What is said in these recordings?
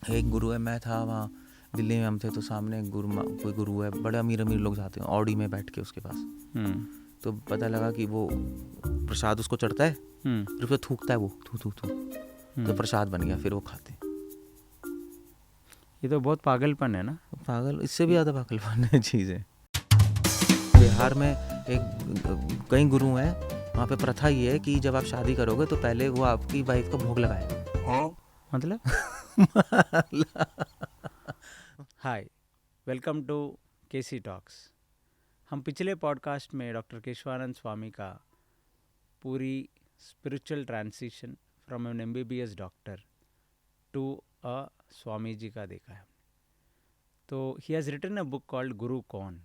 एक गुरु है, मैं था वहाँ दिल्ली में, हम थे तो सामने एक कोई गुरु है, बड़े अमीर अमीर लोग जाते हैं ऑडी में बैठ के उसके पास। तो पता लगा कि वो प्रसाद उसको चढ़ता है, फिर उसे थूकता है, वो थू थू थू, तो प्रसाद बन गया, फिर वो खाते हैं। ये तो बहुत पागलपन है ना। पागल, इससे भी ज़्यादा पागलपन है चीज़ें। बिहार में एक कई गुरु हैं, वहाँ पे प्रथा ये है कि जब आप शादी करोगे तो पहले वो आपकी वाइफ का भोग लगाएगा। मतलब hi, welcome to KC talks. हम पिछले पॉडकास्ट में डॉक्टर केशवानंद स्वामी का पूरी spiritual transition from an MBBS doctor to a Swami ji का देखा है। तो he has written a book called Guru Kaun,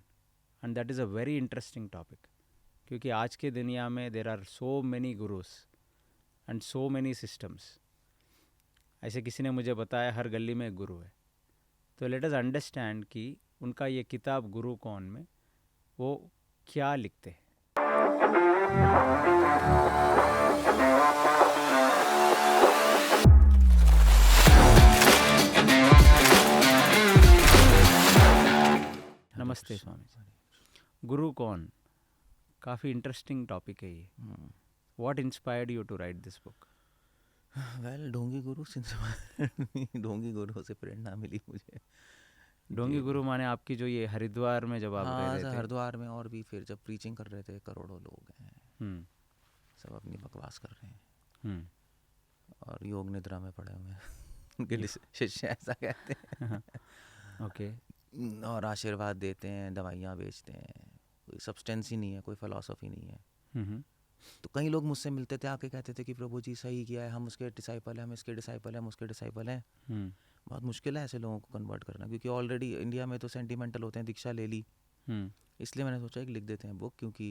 and that is a very interesting topic, क्योंकि आज के दुनिया में there are so many gurus and so many systems. ऐसे किसी ने मुझे बताया हर गली में एक गुरु है। तो लेट अस अंडरस्टैंड कि उनका ये किताब गुरु कौन में वो क्या लिखते हैं। नमस्ते स्वामी जी। गुरु कौन, काफ़ी इंटरेस्टिंग टॉपिक है ये। What inspired you to write this book? Well, ढोंगी गुरु ढोंगी गुरु से प्रेरणा मिली मुझे। ढोंगी गुरु माने आपकी जो ये हरिद्वार में जब आप रह हाँ रहे सर, थे? हरिद्वार में, और भी फिर जब प्रीचिंग कर रहे थे, करोड़ों लोग हैं, सब अपनी बकवास कर रहे हैं और योग निद्रा में पड़े हुए हैं उनके शिष्य ऐसा कहते हैं। ओके। और आशीर्वाद देते हैं, दवाइयाँ बेचते हैं, कोई सब्सटेंस ही नहीं है, कोई फिलॉसफी नहीं है। तो कई लोग मुझसे मिलते थे, आके कहते थे कि प्रभु जी सही किया है, हम उसके डिसाइपल हैं, हम इसके डिसाइपल हैं, हम उसके डिसाइपल हैं। बहुत मुश्किल है ऐसे लोगों को कन्वर्ट करना, क्योंकि ऑलरेडी इंडिया में तो सेंटिमेंटल होते हैं, दीक्षा ले ली। इसलिए मैंने सोचा कि लिख देते हैं बुक, क्योंकि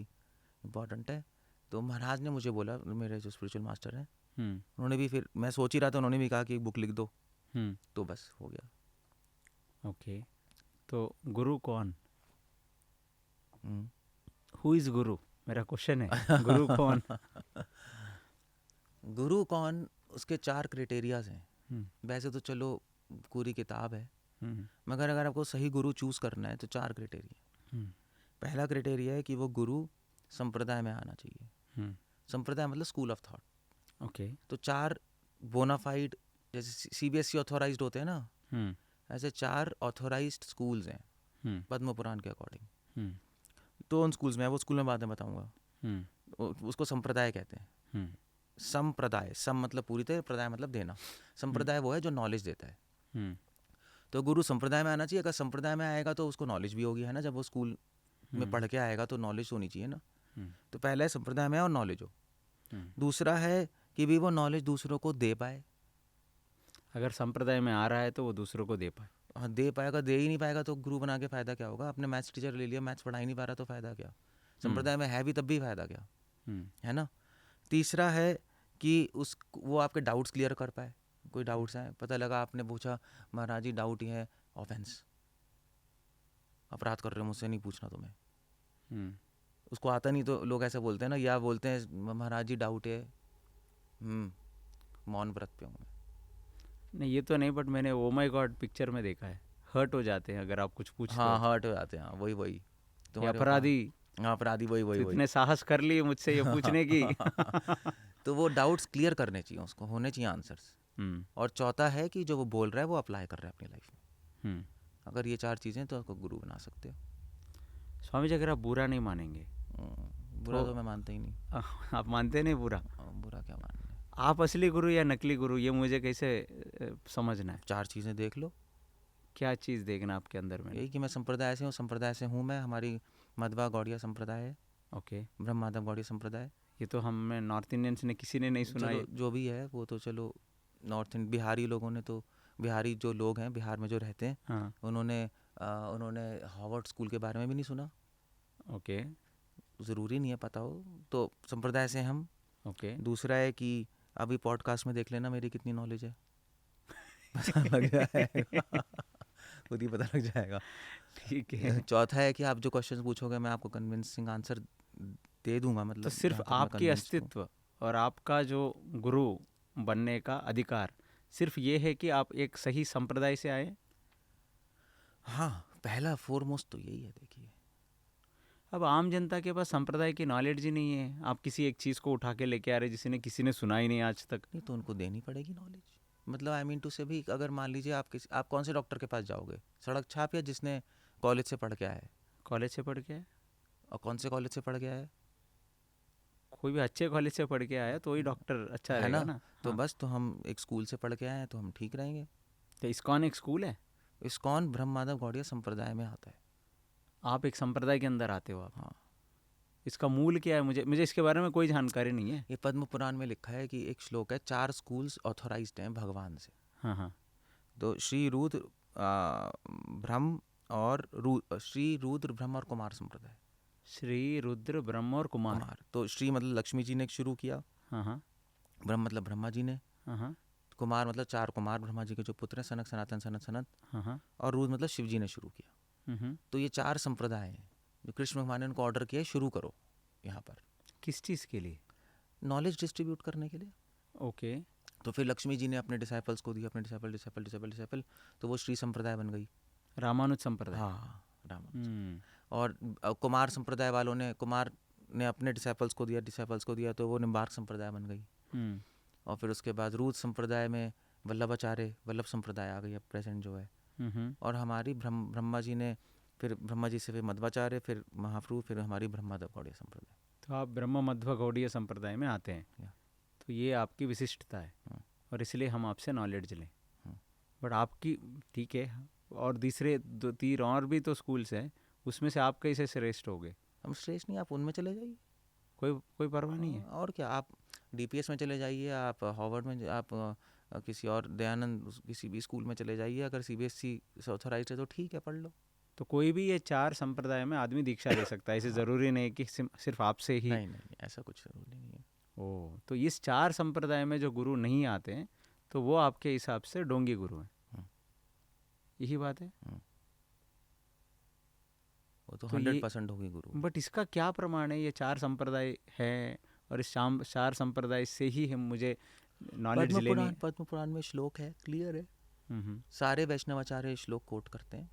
इम्पॉर्टेंट है। तो महाराज ने मुझे बोला, मेरे जो स्पिरिचुअल मास्टर हैं, उन्होंने भी, फिर मैं सोच ही रहा था, उन्होंने भी कहा कि एक बुक लिख दो, तो बस हो गया। ओके। तो गुरु कौन, हु इज़ गुरु, मेरा क्वेश्चन है। गुरु कौन? गुरु कौन, उसके 4 क्राइटेरियाज हैं। वैसे तो चलो पूरी किताब है, मगर अगर आपको सही गुरु चूज़ करना है तो 4 क्राइटेरिया। पहला क्राइटेरिया है कि वो गुरु संप्रदाय में आना चाहिए। संप्रदाय मतलब स्कूल ऑफ थॉट। ओके। तो 4 बोनाफाइड, जैसे CBSE ऑथोराइज्ड होते हैं ना, ऐसे 4 ऑथोराइज्ड स्कूल्स हैं पद्म पुराण के अकॉर्डिंग। तो उन स्कूल्स में है, वो स्कूल में बाद में बताऊंगा। उसको संप्रदाय कहते हैं। संप्रदाय, सम मतलब पूरी तरह, प्रदाय मतलब देना। संप्रदाय वो है जो नॉलेज देता है। तो गुरु संप्रदाय में आना चाहिए। अगर संप्रदाय में आएगा तो उसको नॉलेज भी होगी, है ना, जब वो स्कूल में पढ़ के आएगा तो नॉलेज होनी चाहिए ना। तो पहला है संप्रदाय में और नॉलेज हो। दूसरा है कि भी वो नॉलेज दूसरों को दे पाए। अगर संप्रदाय में आ रहा है तो वो दूसरों को दे पाए। हाँ, दे पाएगा। दे ही नहीं पाएगा तो गुरु बना के फ़ायदा क्या होगा? आपने मैथ्स टीचर ले लिया, मैथ्स पढ़ा ही नहीं पा रहा तो फ़ायदा क्या? संप्रदाय में है भी तब भी फ़ायदा क्या, है ना। तीसरा है कि वो आपके डाउट्स क्लियर कर पाए। कोई डाउट्स हैं, पता लगा आपने पूछा, महाराज जी डाउट ये है, ऑफेंस, अपराध कर रहे हो, मुझसे नहीं पूछना तुम्हें। उसको आता नहीं तो लोग ऐसे बोलते हैं ना, या बोलते हैं महाराज जी डाउट है, मौन व्रत पे हूँ मैं। नहीं, ये तो नहीं, बट मैंने ओ माय गॉड पिक्चर में देखा है, हर्ट हो जाते हैं अगर आप कुछ पूछते हो। हाँ, हर्ट हो जाते हैं। हाँ, वही तुम्हारे अपराधी, हाँ, अपराधी, वही इतने साहस कर लिए मुझसे ये पूछने की। तो वो डाउट्स क्लियर करने चाहिए, उसको होने चाहिए आंसर्स। और चौथा है कि जो वो बोल रहा है वो अप्लाई कर रहा है अपनी लाइफ में। अगर ये 4 चीज़ें तो उसको गुरु बना सकते हो। स्वामी जी, अगर आप बुरा नहीं मानेंगे, बुरा तो मैं मानता ही नहीं। आप मानते नहीं बुरा? बुरा क्या मानना है? आप असली गुरु या नकली गुरु, ये मुझे कैसे समझना है? 4 चीज़ें देख लो। क्या चीज़ देखना आपके अंदर में? यही कि मैं संप्रदाय से हूँ, संप्रदाय से हूँ मैं। हमारी मध्वा गौड़िया संप्रदाय है। ओके। ब्रह्म माधव गौड़िया संप्रदाय। ये तो हमें नॉर्थ इंडियंस ने किसी ने नहीं सुना। चलो जो भी है वो तो चलो, नॉर्थ इंडियन बिहारी लोगों ने तो, बिहारी जो लोग हैं बिहार में जो रहते हैं, हाँ। उन्होंने हार्वर्ड स्कूल के बारे में भी नहीं सुना। ओके। ज़रूरी नहीं है पता हो। तो संप्रदाय से हम। ओके। दूसरा है कि अभी पॉडकास्ट में देख लेना मेरी कितनी नॉलेज है, पता लग जाएगा, खुद ही पता लग जाएगा। ठीक है। चौथा है कि आप जो क्वेश्चन पूछोगे मैं आपको कन्विंसिंग आंसर दे दूंगा। मतलब तो सिर्फ आपकी अस्तित्व और आपका जो गुरु बनने का अधिकार सिर्फ ये है कि आप एक सही संप्रदाय से आए? हाँ, पहला फोरमोस्ट तो यही है। देखिए, अब आम जनता के पास संप्रदाय की नॉलेज ही नहीं है, आप किसी एक चीज़ को उठा के लेके आ रहे जिसे किसी ने सुना ही नहीं आज तक। नहीं तो उनको देनी पड़ेगी नॉलेज। मतलब आई मीन टू से भी, अगर मान लीजिए आप कौन से डॉक्टर के पास जाओगे, सड़क छाप या जिसने कॉलेज से पढ़ के आया है? कॉलेज से पढ़ के आए? और कौन से कॉलेज से पढ़ के आया है? कोई भी अच्छे कॉलेज से पढ़ के आया तो वही डॉक्टर अच्छा है रहेगा ना? ना। तो हाँ। बस, तो हम एक स्कूल से पढ़ के आए हैं तो हम ठीक रहेंगे। तो इस्कॉन एक स्कूल है? इस्कॉन ब्रह्म माधव गौड़िया संप्रदाय में आता है। आप एक संप्रदाय के अंदर आते हो आप? हाँ। इसका मूल क्या है? मुझे इसके बारे में कोई जानकारी नहीं है। ये पद्म पुराण में लिखा है कि एक श्लोक है, 4 स्कूल्स ऑथोराइज्ड हैं भगवान से। हाँ हाँ। तो श्री रुद्र ब्रह्म श्री रुद्र ब्रह्म और कुमार संप्रदाय। श्री रुद्र ब्रह्म और कुमार। तो श्री मतलब लक्ष्मी जी ने शुरू किया, हाँ हाँ। ब्रह्म मतलब ब्रह्मा जी ने, हाँ हाँ। कुमार मतलब 4 कुमार ब्रह्मा जी के जो पुत्र हैं, सनक सनातन सनत सनत, हाँ हाँ। और रुद्र मतलब शिव जी ने शुरू किया। तो ये 4 संप्रदाय हैं जो कृष्ण भगवान ने उनको ऑर्डर किया है शुरू करो यहाँ पर। किस चीज़ के लिए? नॉलेज डिस्ट्रीब्यूट करने के लिए। ओके। तो फिर लक्ष्मी जी ने अपने डिसाइपल्स को दिया, अपने डिसाइपल, तो वो श्री संप्रदाय बन गई, रामानुज संप्रदाय। हाँ, रामानुज। और कुमार संप्रदाय वालों ने, कुमार ने अपने डिसाइपल्स को दिया तो वो निम्बार्क संप्रदाय बन गई। और फिर उसके बाद रूद संप्रदाय में वल्लभाचार्य, वल्लभ संप्रदाय आ गई अब प्रेजेंट जो है। और हमारी ब्रह्मा जी ने, फिर ब्रह्मा जी से फिर मध्वाचार्य, फिर महाप्रभु, फिर हमारी ब्रह्मादव गौड़ीय संप्रदाय। तो आप ब्रह्म मध्व गौड़ीय संप्रदाय में आते हैं। तो ये आपकी विशिष्टता है और इसलिए हम आपसे नॉलेज लें। बट आपकी, ठीक है, और दूसरे 2-3 और भी तो स्कूल्स हैं, उसमें से आप कैसे श्रेष्ठ हो गए? हम श्रेष्ठ नहीं, आप उनमें चले जाइए, कोई परवाह नहीं है। और क्या, आप डीपीएस में चले जाइए, आप हार्वर्ड में, आप किसी और दयानंद किसी भी स्कूल में चले जाइए, अगर सीबीएसई से ऑथराइज्ड है तो ठीक है, पढ़ लो। तो कोई भी ये 4 संप्रदाय में आदमी दीक्षा ले सकता है, ऐसे ज़रूरी नहीं कि सिर्फ आपसे ही? नहीं, ऐसा कुछ ज़रूरी नहीं है। ओह, तो इस 4 संप्रदाय में जो गुरु नहीं आते हैं तो वो आपके हिसाब से डोंगी गुरु हैं, यही बात है? वो तो 100% होगी गुरु। बट इसका क्या प्रमाण है? ये 4 संप्रदाय है और इस 4 संप्रदाय से ही हम मुझे नॉलेज लेनी है। पद्म पुराण में श्लोक है, क्लियर है। सारे वैष्णवाचार्य श्लोक कोट करते हैं,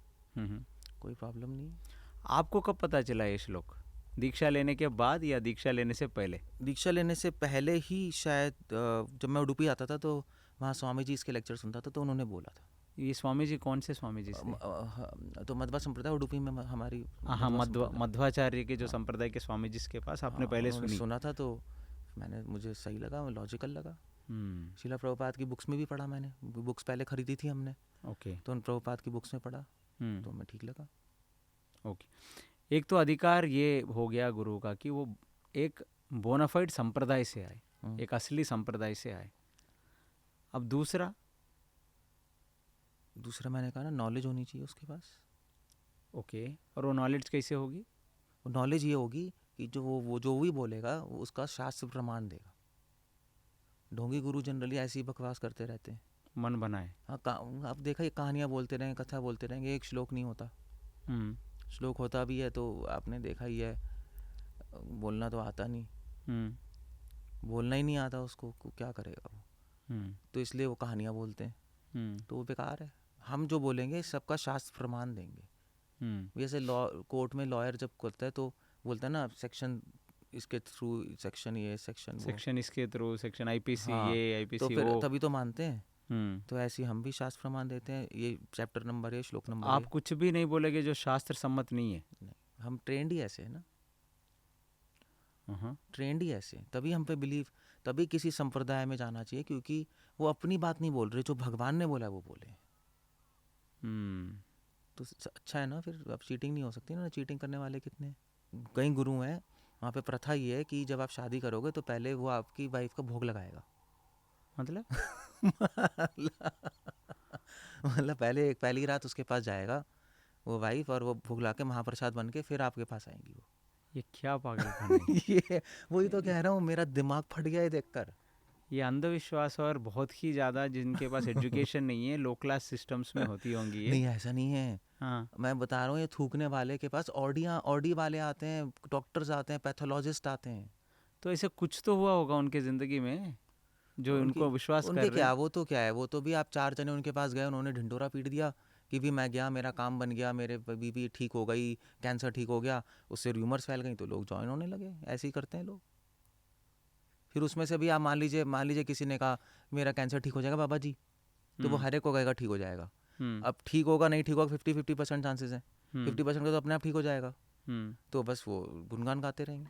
कोई प्रॉब्लम नहीं है। आपको कब पता चला ये श्लोक? दीक्षा लेने के बाद या दीक्षा लेने से पहले? दीक्षा लेने से पहले ही शायद। जब मैं उडुपी आता था तो वहाँ स्वामी जी इसके लेक्चर सुनता था, तो उन्होंने बोला था। ये स्वामी जी कौन से स्वामी जी थे? तो मध्वा संप्रदाय उडुपी में हमारी। हाँ, मध्वाचार्य के जो संप्रदाय के स्वामी जिसके पास आपने पहले सुना था, तो मुझे सही लगा, लॉजिकल लगा। शीला प्रभुपाद की बुक्स में भी पढ़ा मैंने, बुक्स पहले खरीदी थी हमने। ओके। तो उन प्रभुपाद की बुक्स में पढ़ा, तो हमें ठीक लगा। ओके। एक तो अधिकार ये हो गया गुरु का कि वो एक बोनाफाइड संप्रदाय से आए, एक असली संप्रदाय से आए। अब दूसरा मैंने कहा ना, नॉलेज होनी चाहिए उसके पास। ओके। और वो नॉलेज कैसे होगी? वो नॉलेज ये होगी कि वो जो भी बोलेगा वो उसका शास्त्र प्रमाण देगा। ढोंगी गुरु जनरली ऐसी बकवास करते रहते हैं, मन बनाए। हाँ, आप देखा, ये कहानियाँ बोलते रहेंगे, कथा बोलते रहेंगे, एक श्लोक नहीं होता। श्लोक होता भी है तो आपने देखा ही है, बोलना तो आता नहीं। बोलना ही नहीं आता उसको, क्या करेगा वो? तो इसलिए वो कहानियाँ बोलते हैं, तो वो बेकार है। हम जो बोलेंगे सबका शास्त्र प्रमाण देंगे। जैसे कोर्ट में लॉयर जब करता है तो बोलता है ना, सेक्शन इसके थ्रू, सेक्शन ये, सेक्शन इसके थ्रू, सेक्शन आईपीसी, ये आईपीसी, तो फिर तभी तो मानते हैं। तो ऐसे हम भी शास्त्र प्रमाण देते हैं, ये चैप्टर नंबर है, श्लोक नंबर। आप कुछ भी नहीं बोलेगे जो शास्त्र सम्मत नहीं है? नहीं, हम ट्रेंड ही ऐसे है ना, ट्रेंड ही ऐसे, तभी हम पे बिलीव, तभी किसी संप्रदाय में जाना चाहिए, क्योंकि वो अपनी बात नहीं बोल रहे, जो भगवान ने बोला वो बोले। तो अच्छा है ना, फिर अब चीटिंग नहीं हो सकती ना। चीटिंग करने वाले कितने, कई गुरु हैं वहाँ पे प्रथा ये है कि जब आप शादी करोगे तो पहले वो आपकी वाइफ का भोग लगाएगा। मतलब मतलब पहली रात उसके पास जाएगा वो वाइफ, और वो भोग ला के महाप्रसाद बन के फिर आपके पास आएंगी वो। ये क्या पागलपन है? ये वही तो कह रहा हूँ, मेरा दिमाग फट गया है देखकर। ये अंधविश्वास, और बहुत ही ज़्यादा जिनके पास एजुकेशन नहीं है, लो क्लास सिस्टम्स में होती होंगी ये। नहीं, ऐसा नहीं है। हाँ, मैं बता रहा हूँ, ये थूकने वाले के पास ऑडी वाले आते हैं, डॉक्टर्स आते हैं, पैथोलॉजिस्ट आते हैं। तो ऐसे कुछ तो हुआ होगा उनके ज़िंदगी में। जो उनको विश्वास कर उनके रहे क्या, हैं। वो तो क्या है, वो तो भी आप 4 जने उनके पास गए, उन्होंने ढिंडोरा पीट दिया कि भी मैं गया, मेरा काम बन गया, मेरे बीबी ठीक हो गई, कैंसर ठीक हो गया, उससे र्यूमर्स फैल गई तो लोग ज्वाइन होने लगे। ऐसे ही करते हैं लोग। फिर उसमें से भी आप मान लीजिए किसी ने कहा मेरा कैंसर ठीक हो जाएगा बाबा जी, तो वो हर एक को कहेगा ठीक हो जाएगा। अब ठीक होगा नहीं ठीक होगा 50-50% चांसेस हैं, 50% का तो अपने आप ठीक हो जाएगा, तो बस वो गुनगान गाते रहेंगे।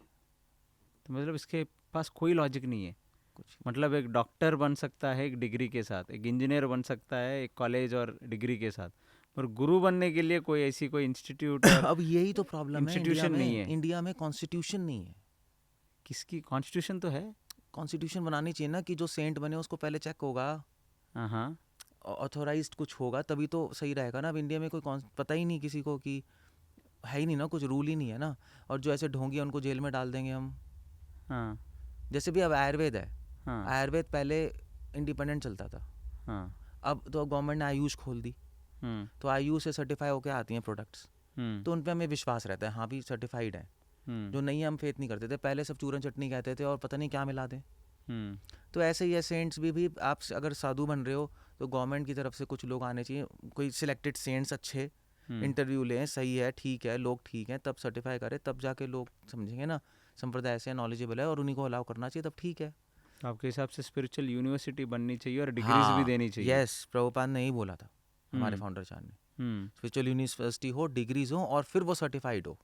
तो मतलब इसके पास कोई लॉजिक नहीं है कुछ मतलब एक डॉक्टर बन सकता है एक डिग्री के साथ, एक इंजीनियर बन सकता है एक कॉलेज और डिग्री के साथ, पर गुरु बनने के लिए कोई ऐसी कोई इंस्टीट्यूट और अब यही तो प्रॉब्लम है इंडिया इंस्टीट्यूशन नहीं में। है। इंडिया में कॉन्स्टिट्यूशन नहीं है। किसकी कॉन्स्टिट्यूशन तो है। कॉन्स्टिट्यूशन बनानी चाहिए ना कि जो सेंट बने उसको पहले चेक होगा, हाँ, ऑथोराइज्ड कुछ होगा, तभी तो सही रहेगा ना। अब इंडिया में कोई पता ही नहीं किसी को, कि है ही नहीं ना, कुछ रूल ही नहीं है ना। और जो ऐसे ढोंगी उनको जेल में डाल देंगे हम। हाँ, जैसे भी अब आयुर्वेद है, हाँ, आयुर्वेद पहले इंडिपेंडेंट चलता था, हाँ, अब तो गवर्नमेंट ने आयुष खोल दी, तो आयुष से सर्टिफाई होके आती हैं प्रोडक्ट्स, तो उन पे हमें विश्वास रहता है, हाँ भी सर्टिफाइड है। जो नहीं है हम फेथ नहीं करते थे, पहले सब चूरन चटनी कहते थे और पता नहीं क्या मिला दें। तो ऐसे ही है सेंट्स भी आप अगर साधु बन रहे हो तो गवर्नमेंट की तरफ से कुछ लोग आने चाहिए, कोई सिलेक्टेड सेंट्स अच्छे इंटरव्यू लें, सही है ठीक है लोग ठीक हैं, तब सर्टिफाई करें, तब जाके लोग समझेंगे ना संप्रदाय से नॉलेजेबल है और उन्हीं को अलाउ करना चाहिए, तब ठीक है। तो आपके हिसाब से स्पिरिचुअल यूनिवर्सिटी बननी चाहिए और डिग्रीज भी देनी चाहिए। यस, प्रभुपाद ने ही बोला था, हमारे फाउंडर चार ने, स्पिरिचुअल यूनिवर्सिटी हो, डिग्रीज हो और फिर वो सर्टिफाइड हो।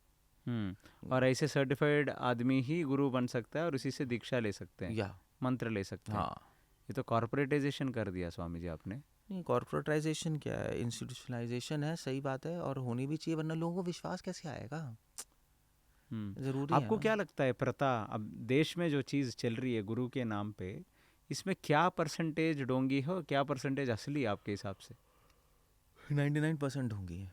और ऐसे सर्टिफाइड आदमी ही गुरु बन सकता है और उसी से दीक्षा ले सकते हैं या मंत्र ले सकते हैं। हाँ, ये तो कॉर्पोरेटाइजेशन कर दिया स्वामी जी आपने। नहीं कॉर्पोरेटाइजेशन क्या है, इंस्टीट्यूशनलाइजेशन है, सही बात है, और होनी भी चाहिए, वरना लोगों को विश्वास कैसे आएगा। जरूरी आपको है क्या लगता है प्रथा अब देश में जो चीज़ चल रही है गुरु के नाम पे, इसमें क्या परसेंटेज डोंगी हो, क्या परसेंटेज असली आपके हिसाब से? 99% होंगी।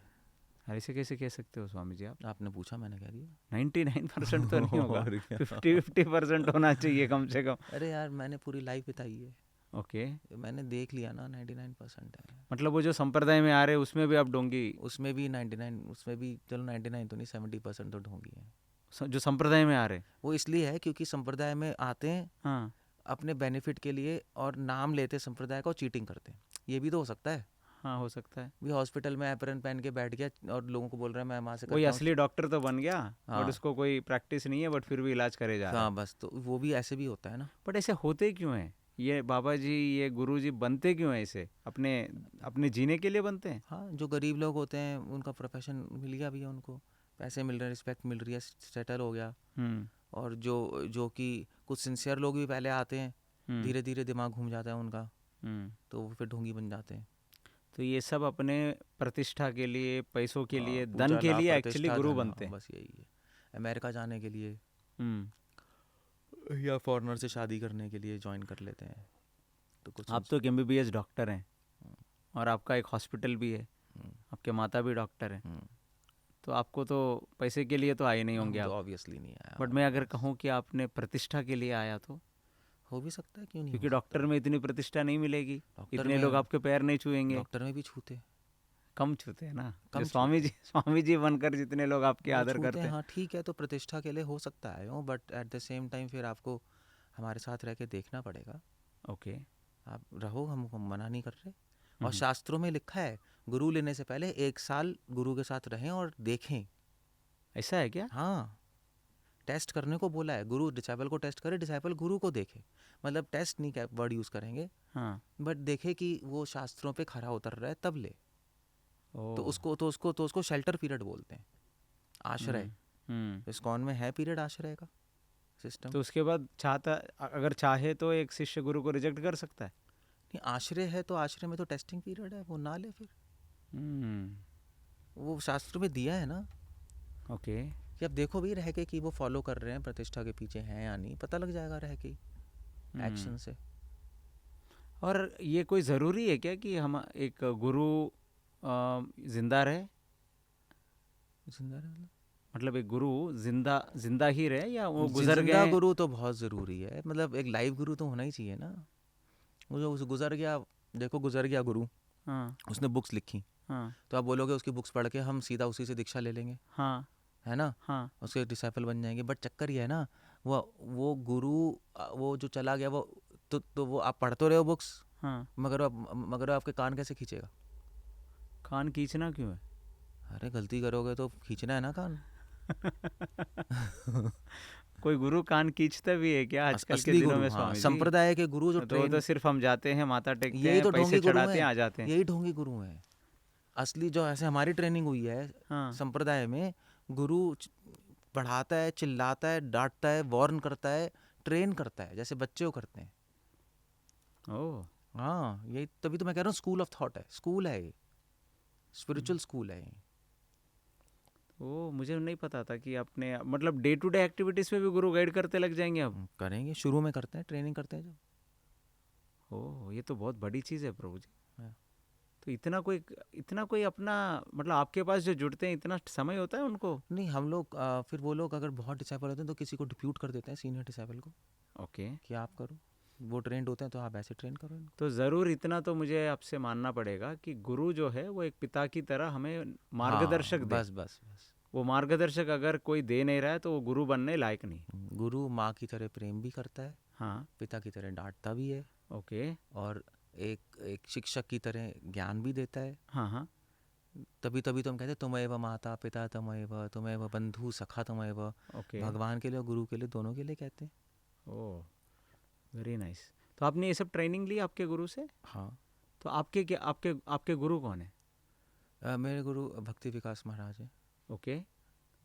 ऐसे कैसे कह सकते हो स्वामी जी आप? आपने पूछा मैंने कह दिया। 99% तो नहीं होगा, और क्या? 50% होना चाहिए कम से कम। अरे यार मैंने पूरी लाइफ बिताई है, ओके, मैंने देख लिया ना, 99% है। मतलब वो जो संप्रदाय में आ रहे हैं उसमें भी आप डोंगी? उसमें भी 99, उसमें भी चलो 99 तो नहीं, 70% तो ढोंगी है। जो संप्रदाय में आ रहे हैं वो इसलिए है क्योंकि संप्रदाय में आते हैं हाँ, अपने बेनिफिट के लिए और नाम लेते संप्रदाय का और चीटिंग करते हैं। ये भी तो हो सकता है। हाँ हो सकता है। भी हॉस्पिटल में एप्रन पहन के बैठ गया और लोगों को बोल रहा है मैं वहाँ से वही करता हूँ। असली डॉक्टर तो बन गया हाँ। बट उसको कोई प्रैक्टिस नहीं है, बट फिर भी इलाज करे जा रहा है। हाँ बस, तो वो भी ऐसे भी होता है ना। बट ऐसे होते क्यों हैं ये बाबा जी, ये गुरु जी बनते क्यों हैं ऐसे? अपने अपने जीने के लिए बनते हैं? हाँ, जो गरीब लोग होते हैं उनका प्रोफेशन मिल गया भैया, उनको पैसे मिल रहे हैं, रिस्पेक्ट मिल रही है, सेटल हो गया। और जो जो कि कुछ सिंसियर लोग भी पहले आते हैं, धीरे धीरे दिमाग घूम जाता है उनका, तो वो फिर ढोंगी बन जाते हैं। तो ये सब अपने प्रतिष्ठा के लिए, पैसों के लिए, पूजा धन के लाभ, लिए एक्चुअली प्रतिष्ठा, गुरु धन, बनते हैं। बस यही है। अमेरिका जाने के लिए हम्म या फॉरेनर से शादी करने के लिए ज्वाइन कर लेते हैं। तो कुछ आप तो एक MBBS डॉक्टर हैं और आपका एक हॉस्पिटल भी है, आपके माता भी डॉक्टर हैं, तो आपको तो पैसे के लिए तो आए नहीं होंगे आप। ऑब्वियसली नहीं आया। बट मैं अगर कहूँ कि आपने प्रतिष्ठा के लिए आया तो हो भी सकता है, क्यों नहीं? क्योंकि डॉक्टर में इतनी प्रतिष्ठा नहीं मिलेगी, डॉक्टर इतने में- लोग आपके पैर नहीं छुएंगे। डॉक्टर में भी छूते, कम छूते हैं ना, कम जो स्वामी जी बनकर जितने लोग आपके वो आदर छूते करते हैं। हाँ ठीक है, तो प्रतिष्ठा के लिए हो सकता है वो, but at the same time फिर आपको हमारे साथ रह के देखना पड़ेगा। ओके, आप रहो, हम मना नहीं कर रहे। और शास्त्रों में लिखा है गुरु लेने से पहले 1 साल गुरु के साथ रहें और देखें। ऐसा है क्या? हाँ, टेस्ट करने को बोला है, गुरु डिसाइपल को टेस्ट करे, डिसाइपल गुरु को देखे। मतलब टेस्ट नहीं, क्या वर्ड यूज़ करेंगे, हाँ, बट देखे कि वो शास्त्रों पे खरा उतर रहा है तब ले। तो उसको शेल्टर पीरियड बोलते हैं, आश्रय। इस्कॉन में है पीरियड आश्रय का सिस्टम। तो उसके बाद अगर चाहे तो एक शिष्य गुरु को रिजेक्ट कर सकता है? नहीं, आश्रय है तो आश्रय में तो टेस्टिंग पीरियड है, वो ना ले फिर। वो शास्त्र में दिया है ना। ओके, कि अब देखो भी रह के कि वो फॉलो कर रहे हैं, प्रतिष्ठा के पीछे हैं या नहीं, पता लग जाएगा रह के एक्शन से। और ये कोई ज़रूरी है क्या कि हम एक गुरु जिंदा रहे? जिंदा रहना, मतलब एक गुरु जिंदा ही रहे या वो गुजर जिंदा गए? गुरु तो बहुत ज़रूरी है, मतलब एक लाइव गुरु तो होना ही चाहिए ना। वो जो गुजर गया, देखो गुजर गया गुरु, हाँ, उसने बुक्स लिखी, हाँ, तो आप बोलोगे उसकी बुक्स पढ़ के हम सीधा उसी से दीक्षा ले लेंगे, हाँ, है ना, हाँ, उसके डिसाइपल बन जाएंगे। बट चक्कर ये है ना, वो गुरु वो जो चला गया वो तो वो आप पढ़ तो रहे हो बुक्स, हाँ, मगर आपके कान कैसे खींचेगा? कान खींचना क्यों है? अरे गलती करोगे तो खींचना है ना कान। कोई गुरु कान खींचता भी है क्या आजकल के असली दिनों गुरु, में हाँ, स्वामी जी? संप्रदाय के गुरु जो तो वो तो ट्रेन, सिर्फ हम जाते हैं, माथा टेकते यही हैं, तो पैसे ढोंगी गुरु चढ़ाते हैं, हैं, आ जाते हैं। यही ढोंगी गुरु हैं। असली जो ऐसे हमारी ट्रेनिंग हुई है हाँ। संप्रदाय में, गुरु पढ़ाता है, चिल्लाता है, डांटता है, वार्न करता है, ट्रेन करता है जैसे बच्चे को करते हैं। ओह, हाँ, यही तभी तो मैं कह रहा हूँ स्कूल ऑफ थॉट है, स्कूल है ये, स्पिरिचुअल स्कूल है ये। ओ, मुझे नहीं पता था कि अपने मतलब डे टू डे एक्टिविटीज में भी गुरु गाइड करते लग जाएंगे अब। करेंगे, शुरू में करते हैं, ट्रेनिंग करते हैं जो। ओह, ये तो बहुत बड़ी चीज़ है प्रभु जी। हाँ। तो इतना कोई अपना मतलब आपके पास जो जुड़ते हैं, इतना समय होता है उनको? नहीं, हम लोग फिर वो लोग अगर बहुत डिसाइपल होते हैं तो किसी को डिप्यूट कर देते हैं, सीनियर डिसाइपल को, ओके। कि आप करो। वो ट्रेंड होते हैं तो आप ऐसे ट्रेन करो इनको। तो ज़रूर इतना तो मुझे आपसे मानना पड़ेगा कि गुरु जो है वो एक पिता की तरह हमें मार्गदर्शक हाँ, दे। बस बस बस। वो मार्गदर्शक अगर कोई दे नहीं रहा है तो वो गुरु बनने लायक नहीं। गुरु माँ की तरह प्रेम भी करता है, हाँ, पिता की तरह डांटता भी है, ओके। और एक एक शिक्षक की तरह ज्ञान भी देता है। हाँ, हाँ, तभी तभी तो हम कहते हैं तुमैव माता पिता तमैव तुमैव बंधु सखा तमैव। ओके। भगवान के लिए और गुरु के लिए, दोनों के लिए कहते हैं। ओह, वेरी नाइस। तो आपने ये सब ट्रेनिंग ली आपके गुरु से? हाँ। तो आपके गुरु कौन है? मेरे गुरु भक्ति विकास महाराज हैं। ओके।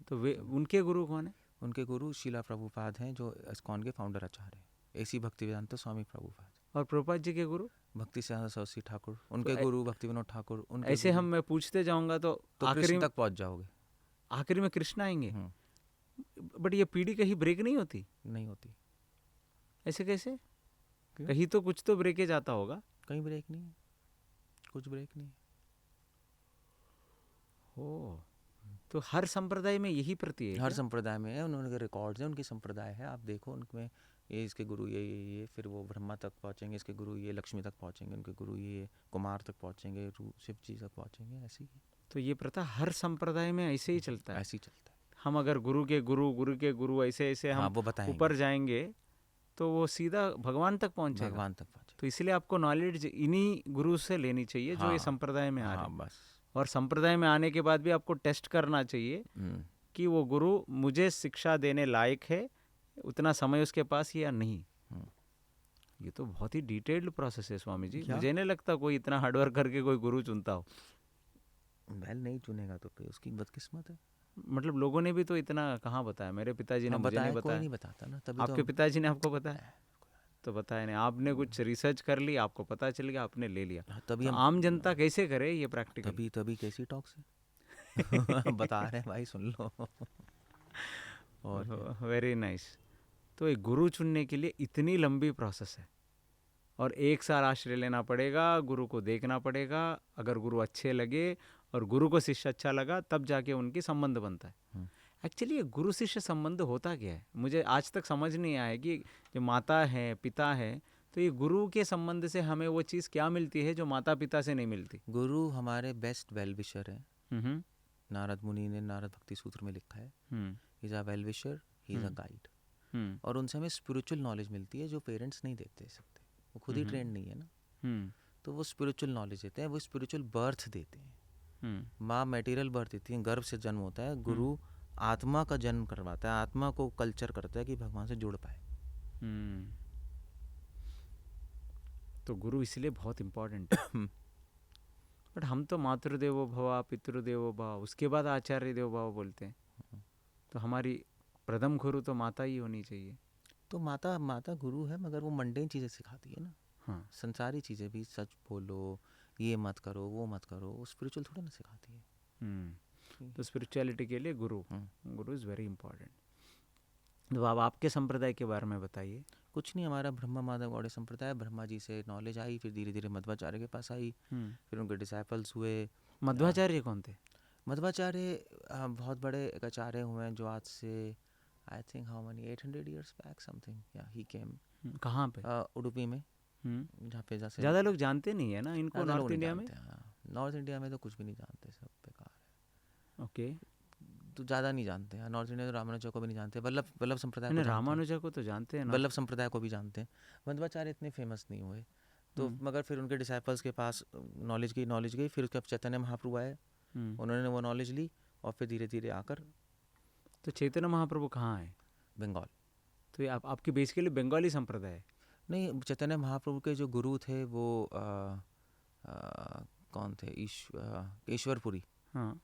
तो वे उनके गुरु कौन है? उनके गुरु शीला प्रभुपाद हैं, जो इस्कॉन के फाउंडर आचार्य हैं, एसी भक्तिवेदांत स्वामी प्रभुपाद। और प्रभुपाद जी के गुरु? भक्ति सिद्धांत सरस्वती ठाकुर उनके गुरु, भक्ति विनोद ठाकुर उनके ऐसे हम मैं पूछते जाऊंगा तो आखिरी कृष्ण तक पहुंच जाओगे। आखिरी में कृष्ण आएंगे। बट ये पीढ़ी कहीं ब्रेक नहीं होती? नहीं होती। ऐसे कैसे? क्यों? कहीं तो कुछ तो ब्रेकेज आता होगा। कहीं ब्रेक नहीं है, कुछ ब्रेक नहीं है। हो, तो हर संप्रदाय में यही प्रति है हर क्या? संप्रदाय में है, उनके रिकॉर्ड्स हैं, उनकी संप्रदाय है, आप देखो उनमें ये इसके गुरु ये फिर वो ब्रह्मा तक पहुंचेंगे, इसके गुरु ये लक्ष्मी तक पहुंचेंगे, उनके गुरु ये कुमार तक पहुंचेंगे, शिव जी तक पहुंचेंगे, ऐसे ही। तो ये प्रथा हर संप्रदाय में ऐसे ही चलता है? ऐसे ही चलता है। हम अगर गुरु के गुरु ऐसे ऐसे हाँ, हम वो बताएंगे, ऊपर जाएंगे तो वो सीधा भगवान तक पहुंचेगा। भगवान तक पहुंचे। तो इसलिए आपको नॉलेज इन्हीं गुरु से लेनी चाहिए जो ये संप्रदाय में आ रहे हैं। बस। और संप्रदाय में आने के बाद भी आपको टेस्ट करना चाहिए कि वो गुरु मुझे शिक्षा देने लायक है, उतना समय उसके पास या नहीं। ये तो बहुत ही डिटेल्ड प्रोसेस है स्वामी जी। मुझे नहीं लगता कोई इतना हार्डवर्क करके कोई गुरु चुनता हो। वेल, नहीं चुनेगा तो फिर उसकी बदकिस्मत है। मतलब लोगों ने भी तो इतना कहाँ बताया? मेरे पिताजी ने मुझे नहीं बताया। कोई नहीं बताता ना, तभी आपके पिताजी ने आपको बताया? तो बताया नहीं, आपने कुछ रिसर्च कर ली, आपको पता चल गया, आपने ले लिया। तभी तो आम जनता कैसे करे ये प्रैक्टिकल? तभी कैसी टॉक से बता रहे हैं भाई, सुन लो। और वेरी नाइस। तो एक गुरु चुनने के लिए इतनी लंबी प्रोसेस है, और 1 साल आश्रय लेना पड़ेगा, गुरु को देखना पड़ेगा। अगर गुरु अच्छे लगे और गुरु को शिष्य अच्छा लगा, तब जाके उनकी संबंध बनता है। एक्चुअली ये गुरु शिष्य संबंध होता क्या है? मुझे आज तक समझ नहीं आया कि जो माता है, पिता है, तो ये गुरु के संबंध से हमें वो चीज़ क्या मिलती है जो माता पिता से नहीं मिलती? गुरु हमारे बेस्ट वेल विशर है। नारद मुनि ने नारद भक्ति सूत्र में लिखा है, he is a well wisher, he is a guide. और उनसे हमें स्पिरिचुअल नॉलेज मिलती है जो पेरेंट्स नहीं देते सकते, वो खुद ही ट्रेंड नहीं है ना। तो वो स्पिरिचुअल नॉलेज देते हैं, वो स्पिरिचुअल बर्थ देते हैं। माँ मटेरियल बर्थ देती है, गर्भ से जन्म होता है। गुरु आत्मा का जन्म करवाता है, आत्मा को कल्चर करता है कि भगवान से जुड़ पाए। तो गुरु इसलिए बहुत इम्पोर्टेंट है। बट हम तो मातृदेवो भव, पितृदेवो भव, उसके बाद आचार्य देवो भव बोलते हैं। तो हमारी प्रथम गुरु तो माता ही होनी चाहिए। तो माता गुरु है, मगर वो मंडेन चीज़ें सिखाती है ना। हाँ, संसारी चीज़ें भी, सच बोलो, ये मत करो, वो मत करो, वो स्पिरिचुअल थोड़ा ना सिखाती है। तो स्पिरिचुअलिटी के लिए गुरु इज़ वेरी इंपॉर्टेंट। तो अब आपके संप्रदाय के बारे में बताइए। कुछ नहीं, हमारा ब्रह्मा माधव गौड़े संप्रदाय, ब्रह्मा जी से नॉलेज आई, फिर धीरे धीरे मध्वाचार्य के पास आई, फिर उनके डिसाइपल्स हुए। मध्वाचार्य कौन थे? मध्वाचार्य बहुत बड़े एक आचार्य हुए हैं, जो आज से I think how many 800 years back something, या ही केम। कहाँ पे? उडुपी में, जहाँ पे जैसे ज़्यादा लोग जानते नहीं है ना इनको नॉर्थ इंडिया में। नॉर्थ इंडिया में तो कुछ भी नहीं जानते, सब बेकार है। ओके। तो ज़्यादा नहीं जानते हैं नॉर्थ इंडिया, तो रामानुजा को भी नहीं जानते, वल्लभ संप्रदाय को जानते हैं। रामानुजा को तो जानते हैं ना, वल्लभ संप्रदाय को भी जानते हैं। मध्वाचार्य इतने फेमस नहीं हुए तो, मगर फिर उनके डिसाइपल्स के पास नॉलेज गई। फिर उसके बाद चैतन्य महाप्रभु आए, उन्होंने वो नॉलेज ली और फिर धीरे धीरे आकर। तो चैतन्य महाप्रभु कहाँ है? बंगाल। तो ये आपकी बेसिकली बंगाली संप्रदाय है? नहीं, चैतन्य महाप्रभु के जो गुरु थे वो कौन थे? ईश्वरपुरी। हाँ,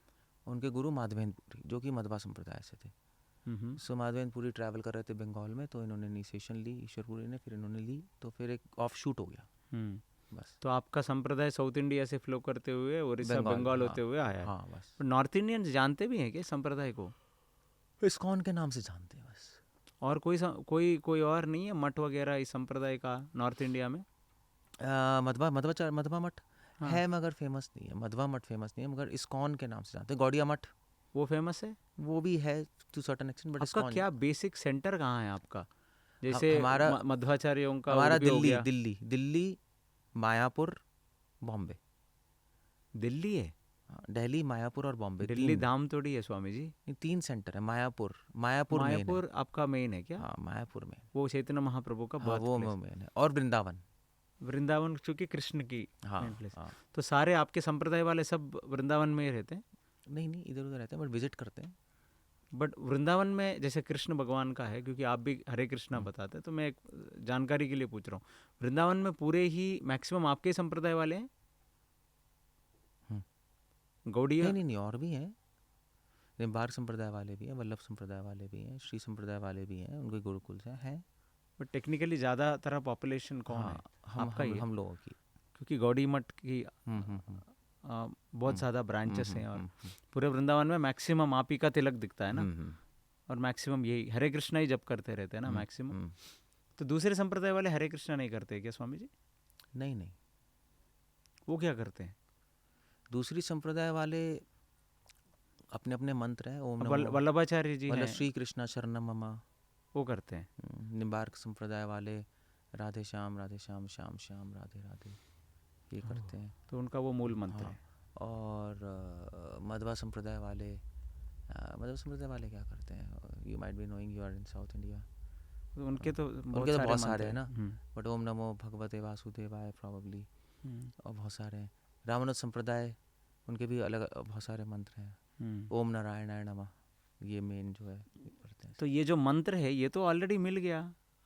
उनके गुरु माधवेंद्रपुरी, जो कि मध्वा संप्रदाय से थे। सो माधवेंद्रपुरी ट्रैवल कर रहे थे बंगाल में, तो इन्होंने इनिशिएशन ली ईश्वरपुरी ने, फिर इन्होंने ली, तो फिर एक ऑफ शूट हो गया। बस। तो आपका संप्रदाय साउथ इंडिया से फ्लो करते हुए उड़ीसा बंगाल होते हुए आया है। हाँ, बस। नॉर्थ इंडियंस जानते भी हैं क्या संप्रदाय को? इस्कॉन के नाम से जानते हैं बस। और कोई और नहीं है मठ वगैरह इस संप्रदाय का नॉर्थ इंडिया में? मध्वा मठ है मगर फेमस नहीं है। मध्वा मठ फेमस नहीं है, मगर इस्कॉन के नाम से जानते हैं। गौड़िया मठ वो फेमस है, वो भी है टू सर्टेन एक्सटेंट, बट आपका क्या बेसिक सेंटर कहाँ है आपका? जैसे हमारा मध्वाचार्यों का हमारा दिल्ली, मायापुर, बॉम्बे। दिल्ली है? दिल्ली, मायापुर और बॉम्बे। दिल्ली धाम थोड़ी है स्वामी जी। 3 सेंटर है। मायापुर आपका मेन है क्या? हाँ, मायापुर में। वो चैतन्य महाप्रभु का हाँ, वो मेन है। और वृंदावन चूंकि कृष्ण की मेन प्लेस। हाँ। तो सारे आपके संप्रदाय वाले सब वृंदावन में ही रहते हैं? नहीं, इधर उधर रहते हैं, बट विजिट करते हैं। बट वृंदावन में जैसे कृष्ण भगवान का है, क्योंकि आप भी हरे कृष्णा बताते हैं, तो मैं एक जानकारी के लिए पूछ रहा हूँ, वृंदावन में पूरे ही मैक्सिमम आपके संप्रदाय वाले हैं? गौड़िया? नहीं, और भी हैं। निम्बार्क संप्रदाय वाले भी हैं, वल्लभ संप्रदाय वाले भी हैं, श्री संप्रदाय वाले भी हैं, उनके गुरुकुल से हैं। बट टेक्निकली ज़्यादातर पॉपुलेशन कौन है? आपका ही है? हम लोगों की, क्योंकि गौड़ी मठ की बहुत ज़्यादा ब्रांचेस हैं, और पूरे वृंदावन में मैक्सिमम आप ही का तिलक दिखता है ना, और मैक्सिमम यही हरे कृष्णा ही जप करते रहते हैं ना मैक्सिमम। तो दूसरे संप्रदाय वाले हरे कृष्णा नहीं करते क्या स्वामी जी? नहीं। वो क्या करते हैं? दूसरी संप्रदाय वाले अपने अपने मंत्र हैं। ओम वल्लभाचार्य जी हैं, श्री कृष्णा शरणम मम, वो करते हैं। निम्बार्क संप्रदाय वाले राधे श्याम श्याम श्याम राधे राधे, ये करते हैं। तो उनका वो मूल मंत्र है। और मध्वा संप्रदाय वाले क्या करते हैं? You might be knowing, you are in south India. उनके तो बहुत सारे हैं ना, बट ओम नमो भगवते वासुदेवाय प्रोबेबली, और बहुत सारे हैं। रामानुज संप्रदाय, उनके भी अलग बहुत सारे मंत्र हैं। ओम नारायणाय नमः, ये मेन जो है करते हैं। तो ये जो मंत्र है ये तो ऑलरेडी मिल गया,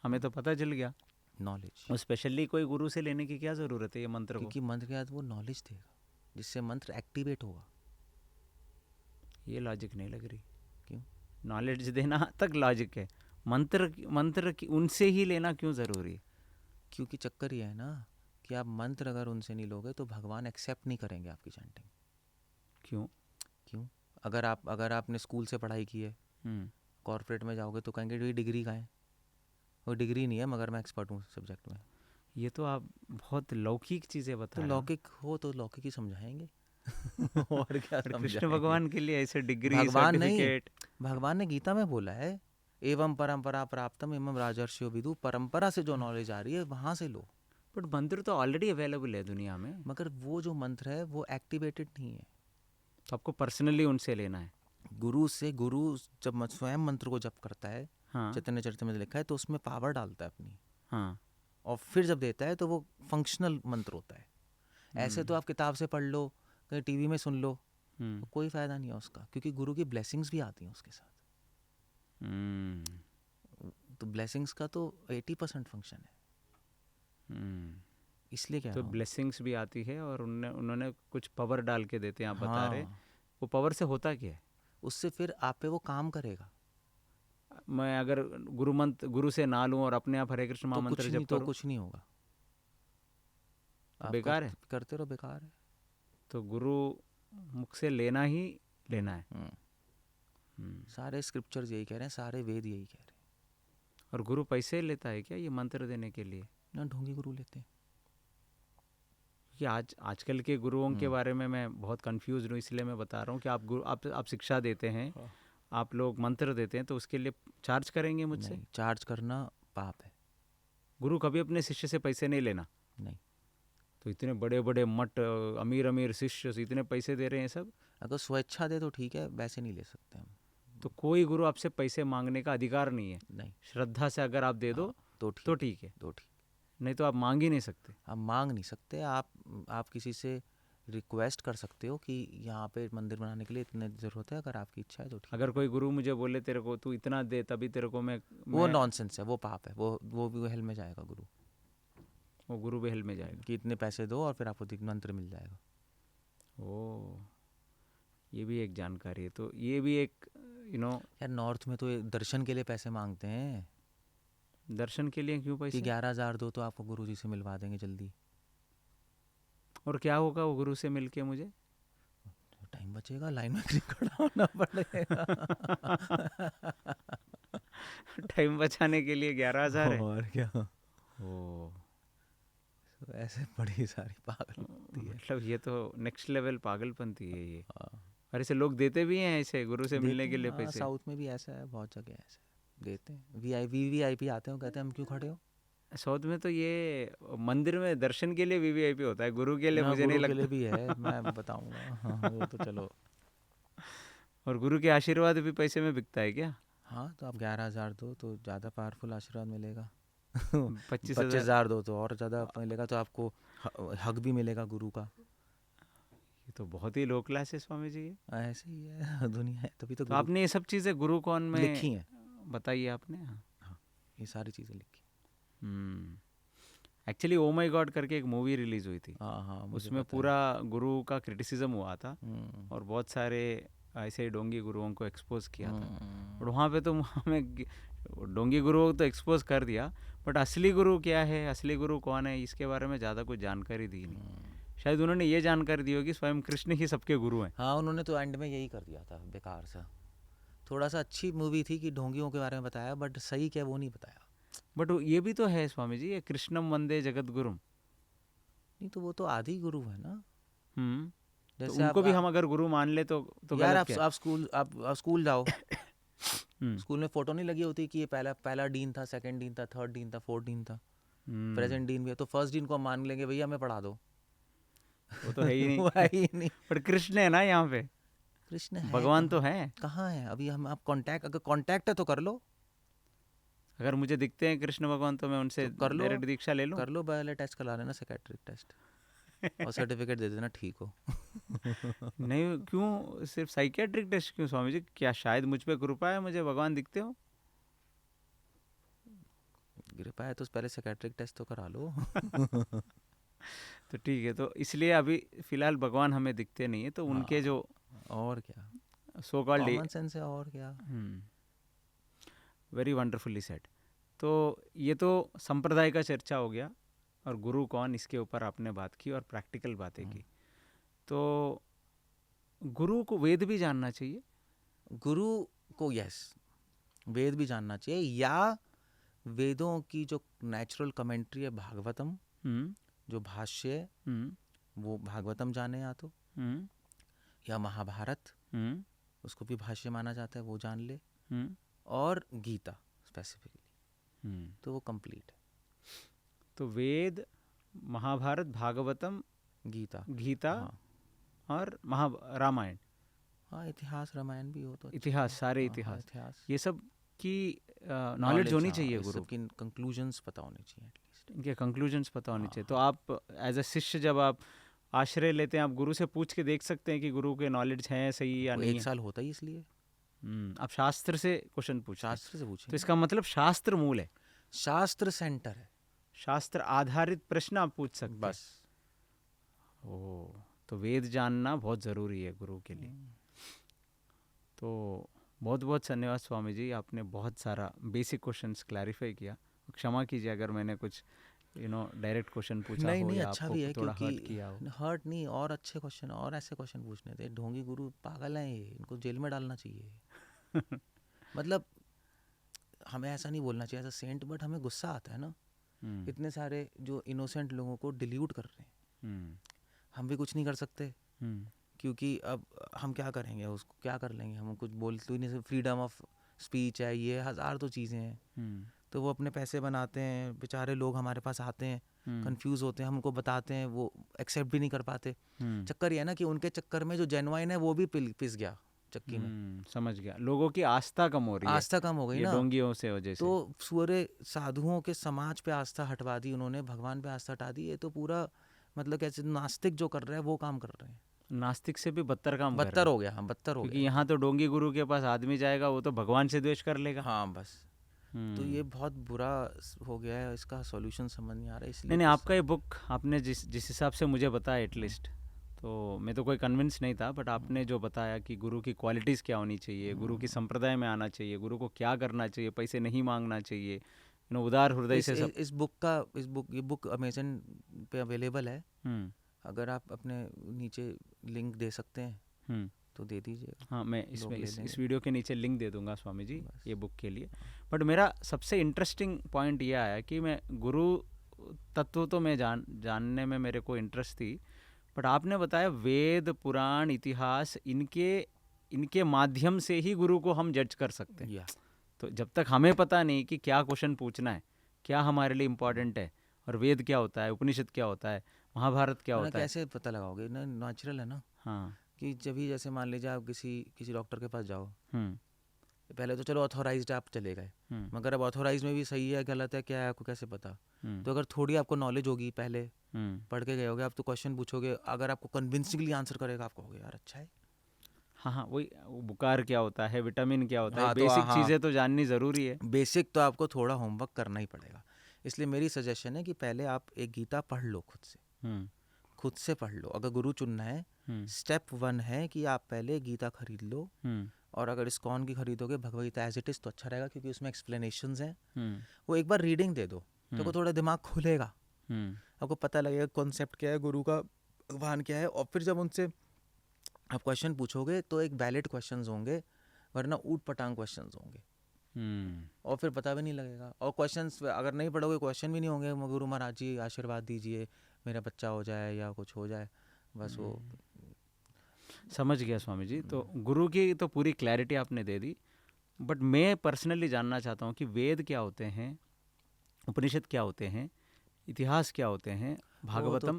हमें तो पता चल गया नॉलेज। और स्पेशली कोई गुरु से लेने की क्या ज़रूरत है ये मंत्र को? क्योंकि मंत्र के बाद वो नॉलेज देगा, जिससे मंत्र एक्टिवेट होगा। ये लॉजिक नहीं लग रही। क्यों? नॉलेज देना तक लॉजिक है, मंत्र की उनसे ही लेना क्यों ज़रूरी है? क्योंकि चक्कर ये है ना कि आप मंत्र अगर उनसे नहीं लोगे तो भगवान एक्सेप्ट नहीं करेंगे आपकी चैंटिंग। क्यों? अगर आपने स्कूल से पढ़ाई की है, कॉर्पोरेट में जाओगे तो कहेंगे ये डिग्री का है। वो डिग्री नहीं है, मगर मैं एक्सपर्ट हूँ सब्जेक्ट में। ये तो आप बहुत लौकिक चीज़ें बता रहे हो। लौकिक हो तो लौकिक ही समझाएंगे। और क्या? कृष्ण भगवान के लिए ऐसे डिग्री भगवान नहीं, भगवान ने गीता में बोला है एवं परंपरा प्राप्तम एवं राजर्षियो विदु, परंपरा से जो नॉलेज आ रही है वहाँ से लो। बट मंत्र तो ऑलरेडी अवेलेबल है दुनिया में, मगर वो जो मंत्र है वो एक्टिवेटेड नहीं है, तो आपको पर्सनली उनसे लेना है। गुरु से। गुरु जब स्वयं मंत्र को जप करता है, हाँ, चैतन्य चरित्र में लिखा है, तो उसमें पावर डालता है अपनी, हाँ, और फिर जब देता है तो वो फंक्शनल मंत्र होता है। ऐसे तो आप किताब से पढ़ लो, कहीं टीवी में सुन लो, तो कोई फायदा नहीं है उसका, क्योंकि गुरु की ब्लेसिंग्स भी आती हैं उसके साथ। तो ब्लेसिंग्स का तो 80% फंक्शन है। इसलिए क्या तो ब्लेसिंग्स भी आती है, और उन्होंने कुछ पावर डाल के देते हैं, आप बता रहे। वो पावर से होता क्या है? उससे फिर आप पे वो काम करेगा। मैं अगर गुरु से ना लूं और अपने आप हरे कृष्ण महामंत्र जप करूं, तो कुछ नहीं होगा, बेकार है। करते रहो, बेकार है। तो गुरु मुख से लेना ही लेना है। सारे स्क्रिप्चर्स यही कह रहे हैं, सारे वेद यही कह रहे हैं। और गुरु पैसे लेता है क्या ये मंत्र देने के लिए? ना, ढोंगी गुरु लेते हैं। क्योंकि आजकल के गुरुओं के बारे में मैं बहुत कंफ्यूज हूँ, इसलिए मैं बता रहा हूँ कि आप शिक्षा देते हैं, आप लोग मंत्र देते हैं, तो उसके लिए चार्ज करेंगे मुझसे? चार्ज करना पाप है। गुरु कभी अपने शिष्य से पैसे नहीं लेना? नहीं। तो इतने बड़े बड़े मठ, अमीर शिष्य इतने पैसे दे रहे हैं सब। अगर स्वेच्छा दे तो ठीक है, वैसे नहीं ले सकते हम। तो कोई गुरु आपसे पैसे मांगने का अधिकार नहीं है? नहीं। श्रद्धा से अगर आप दे दो तो ठीक है, नहीं तो आप मांग ही नहीं सकते। आप मांग नहीं सकते। आप किसी से रिक्वेस्ट कर सकते हो कि यहाँ पे मंदिर बनाने के लिए इतने ज़रूरत है, अगर आपकी इच्छा है तो ठीक। अगर कोई गुरु मुझे बोले तेरे को तू इतना दे तभी तेरे को मैं वो नॉनसेंस है, वो पाप है, वो भी हेल में जाएगा गुरु। वो गुरु भी हेल में जाएगा कि इतने पैसे दो और फिर आपको मंत्र मिल जाएगा। ओ, ये भी एक जानकारी है। तो ये भी एक यार नॉर्थ में तो दर्शन के लिए पैसे मांगते हैं। दर्शन के लिए क्यों पैसे? कि 11,000 दो तो आपको गुरु जी से मिलवा देंगे जल्दी। और क्या होगा वो गुरु से मिलके मुझे? टाइम बचेगा, लाइन में खड़ा होना पड़ेगा। टाइम बचाने के लिए 11,000 है? और क्या। ओ, ऐसे बड़ी सारी पागलपंती है। मतलब ये तो नेक्स्ट लेवल पागलपंती है ये। और ऐसे लोग देते भी हैं ऐसे गुरु से मिलने के लिए पैसे? साउथ में भी ऐसा है, बहुत जगह ऐसा देते हैं। वीआईपी आते हैं, कहते हैं हम क्यों खड़े हो। साउथ में तो ये मंदिर में दर्शन के लिए वीवीआईपी होता है, गुरु के लिए मुझे नहीं लगता। गुरु के लिए भी है, मैं बताऊंगा। हाँ, वो तो चलो। और गुरु के आशीर्वाद भी पैसे में बिकता है क्या? हाँ, तो आप 11,000 दो तो ज़्यादा पावरफुल आशीर्वाद मिलेगा। 25,000 दो तो और ज़्यादा मिलेगा, तो आपको हक भी मिलेगा गुरु का। ये तो बहुत ही लो क्लास है स्वामी जी। ऐसे ही है दुनिया है, तभी तो आपने ये सब चीज़ें गुरु कौन में लिखी हैं? बताइए आपने। हाँ, ये सारी चीज़ें लिखी। एक्चुअली ओ माई गॉड करके एक मूवी रिलीज हुई थी। हाँ, उसमें पूरा गुरु का क्रिटिसिज्म हुआ था और बहुत सारे ऐसे डोंगी गुरुओं को एक्सपोज किया था। और वहाँ पे तो हमें डोंगी गुरुओं तो एक्सपोज कर दिया, बट असली गुरु क्या है, असली गुरु कौन है, इसके बारे में ज़्यादा कुछ जानकारी दी नहीं। शायद उन्होंने ये जानकारी दी होगी स्वयं कृष्ण ही सबके गुरु हैं। हाँ, उन्होंने तो एंड में यही कर दिया था, बेकार सा। थोड़ा सा अच्छी मूवी थी कि ढोंगियों के बारे में बताया, बट सही क्या वो नहीं बताया। बट ये भी तो है स्वामी जी, ये कृष्णम वंदे जगत गुरुम। नहीं तो वो तो आदि गुरु है ना। जैसे तो उनको भी हम अगर गुरु मान ले तो यार आप स्कूल जाओ। स्कूल में फोटो नहीं लगी होती कि ये पहला डीन था, सेकंड डीन था, थर्ड डीन था, फोर्थ डीन था, प्रेजेंट डीन भी है, तो फर्स्ट डीन को हम मान लेंगे भैया हमें पढ़ा दो। वो तो है ही नहीं। वो है ही नहीं। पर कृष्ण है ना यहाँ पे, कृष्ण है, भगवान तो है। कहाँ है अभी? आप अगर कांटेक्ट है तो कर लो। अगर मुझे दिखते हैं कृष्ण भगवान तो मैं उनसे कर लो, डायरेक्ट दीक्षा ले लूं। कर लो, पहले टेस्ट करा लेना, साइकियाट्रिक टेस्ट, और सर्टिफिकेट दे देना ठीक हो। नहीं, क्यों सिर्फ साइकियाट्रिक टेस्ट क्यों स्वामी जी? क्या शायद मुझ पे कृपा है, मुझे भगवान दिखते हो? कृपा है तो पहले साइकियाट्रिक टेस्ट तो करा लो। तो ठीक है, तो इसलिए अभी फिलहाल भगवान हमें दिखते नहीं है, तो उनके जो और क्या सो कॉल्ड कॉमन सेंस है, और क्या। Very wonderfully said. तो ये तो संप्रदाय का चर्चा हो गया और गुरु कौन, इसके ऊपर आपने बात की और प्रैक्टिकल बातें की। तो गुरु को वेद भी जानना चाहिए? गुरु को यस, वेद भी जानना चाहिए, या वेदों की जो नेचुरल कमेंट्री है भागवतम, जो भाष्य है वो भागवतम जाने, या तो या महाभारत, उसको भी भाष्य माना जाता है, वो जान ले, और गीता स्पेसिफिकली, तो वो कंप्लीट है। तो वेद, महाभारत, भागवतम, गीता और रामायण। हाँ, इतिहास रामायण भी हो तो इतिहास, सारे इतिहास, ये सब की नॉलेज होनी चाहिए गुरु की। कंक्लूजन्स पता होने चाहिए, एटलीस्ट इनके कंक्लूजन्स पता होने चाहिए। तो आप एज अ शिष्य जब आप आश्रय लेते हैं, आप गुरु से पूछ के देख सकते हैं कि गुरु के नॉलेज है सही या नहीं। 1 साल होता ही इसलिए। आप शास्त्र से क्वेश्चन पूछें, शास्त्र से पूछें, तो इसका मतलब शास्त्र मूल है, शास्त्र सेंटर है, शास्त्र आधारित प्रश्न आप पूछ सकते हैं बस। तो वेद जानना बहुत ज़रूरी है गुरु के लिए। तो बहुत बहुत धन्यवाद स्वामी जी, आपने बहुत सारा बेसिक क्वेश्चंस क्लैरिफाई किया। क्षमा कीजिए अगर मैंने कुछ डायरेक्ट क्वेश्चन पूछा नहीं, हो नहीं, या अच्छा आपको भी है, थोड़ा क्योंकि हर्ट किया हो। हर्ट नहीं, और अच्छे क्वेश्चन, और ऐसे क्वेश्चन पूछने थे। ढोंगी गुरु पागल हैं ये, इनको जेल में डालना चाहिए। मतलब हमें ऐसा नहीं बोलना चाहिए एज अ सेंट, बट हमें गुस्सा आता है ना, इतने सारे जो इनोसेंट लोगों को डिल्यूट कर रहे हैं। हम भी कुछ नहीं कर सकते, क्योंकि अब हम क्या करेंगे, उसको क्या कर लेंगे, हम कुछ बोल तो ही नहीं सकते। फ्रीडम ऑफ स्पीच है, ये हज़ार तो चीज़ें हैं। तो वो अपने पैसे बनाते हैं, बेचारे लोग हमारे पास आते हैं, कंफ्यूज होते हैं, हम उनको बताते हैं, वो एक्सेप्ट भी नहीं कर पाते। चक्कर ये है ना कि उनके चक्कर में जो जेन्युइन है वो भी पिस गया, चक्की में। समझ गया, लोगों की आस्था कम हो रही है, आस्था कम हो गई ये ना डोंगियों से वजह से। तो सूर्य साधुओं के समाज पे आस्था हटवा दी उन्होंने, भगवान पे आस्था हटा दी। ये तो पूरा मतलब कैसे नास्तिक जो कर रहे हैं वो काम कर रहे हैं, नास्तिक से भी बदतर काम कर रहे बदतर हो गया। हाँ बदतर हो क्योंकि गया, यहाँ तो डोंगी गुरु के पास आदमी जाएगा वो तो भगवान से द्वेष कर लेगा। हाँ बस। तो ये बहुत बुरा हो गया है, इसका सॉल्यूशन समझ नहीं आ रहा है। इसलिए नहीं, आपका ये बुक आपने जिस हिसाब से मुझे बताया एटलीस्ट, तो मैं तो कोई कन्विंस नहीं था, बट आपने जो बताया कि गुरु की क्वालिटीज़ क्या होनी चाहिए, गुरु की संप्रदाय में आना चाहिए, गुरु को क्या करना चाहिए, पैसे नहीं मांगना चाहिए, उदार हृदय से सब। ये बुक अमेजन पे अवेलेबल है। अगर आप अपने नीचे लिंक दे सकते हैं तो दे दीजिए। हाँ, मैं इसमें इस वीडियो के नीचे लिंक दे दूंगा स्वामी जी ये बुक के लिए। बट मेरा सबसे इंटरेस्टिंग पॉइंट ये आया कि मैं गुरु तत्व तो मैं जानने में मेरे को इंटरेस्ट थी, बट आपने बताया वेद पुराण इतिहास इनके माध्यम से ही गुरु को हम जज कर सकते हैं। तो जब तक हमें पता नहीं कि क्या क्वेश्चन पूछना है, क्या हमारे लिए इम्पोर्टेंट है, और वेद क्या होता है, उपनिषद क्या होता है, महाभारत क्या होता है, कैसे पता लगाओगे ना? नेचुरल है ना। हाँ, कि जब ही जैसे मान लीजिए आप किसी डॉक्टर के पास जाओ, पहले तो चलो ऑथोराइज्ड आप चले गए, मगर अब ऑथोराइज में भी सही है गलत है क्या है आपको कैसे पता? तो अगर थोड़ी आपको नॉलेज होगी, पहले पढ़ के गए होगे आप, तो क्वेश्चन पूछोगे, अगर आपको कन्विंसिंगली आंसर करेगा आप कहोगे यार अच्छा है। हाँ, वही बुखार क्या होता है, विटामिन क्या होता है, बेसिक चीज़ें तो जाननी ज़रूरी है। बेसिक तो आपको थोड़ा होमवर्क करना ही पड़ेगा। इसलिए मेरी सजेशन है कि पहले आप एक गीता पढ़ लो, खुद से पढ़ लो। अगर गुरु चुनना है, स्टेप 1 है कि आप पहले गीता खरीद लो, और अगर इस्कॉन की खरीदोगे Bhagavad Gita as it is तो अच्छा रहेगा, क्योंकि उसमें एक्सप्लेनेशंस हैं। वो एक बार रीडिंग दे दो तो थोड़ा दिमाग खुलेगा, आपको पता लगेगा कॉन्सेप्ट क्या है, गुरु का भगवान क्या है। और फिर जब उनसे आप क्वेश्चन पूछोगे तो एक वैलिड क्वेश्चंस होंगे, वरना ऊट पटांग क्वेश्चंस होंगे, और फिर पता भी नहीं लगेगा। और क्वेश्चंस अगर नहीं पढ़ोगे क्वेश्चन भी नहीं होंगे, गुरु महाराज जी आशीर्वाद दीजिए मेरा बच्चा हो जाए या कुछ हो जाए, बस वो। समझ गया स्वामी जी। तो गुरु की तो पूरी क्लैरिटी आपने दे दी, बट मैं पर्सनली जानना चाहता हूँ कि वेद क्या होते हैं, उपनिषद क्या होते हैं, इतिहास क्या होते हैं, भागवतम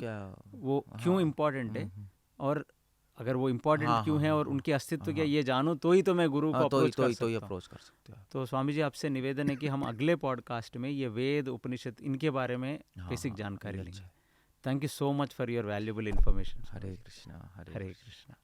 वो क्यों इम्पोर्टेंट है, और अगर वो इम्पोर्टेंट क्यों है और उनके अस्तित्व क्या, ये जानूं तो ही तो मैं गुरु को अप्रोच कर सकता हूँ। तो स्वामी जी आपसे निवेदन है कि हम अगले पॉडकास्ट में ये वेद उपनिषद इनके बारे में बेसिक जानकारी लेंगे। Thank you so much for your valuable information. Hare Krishna, Hare Krishna.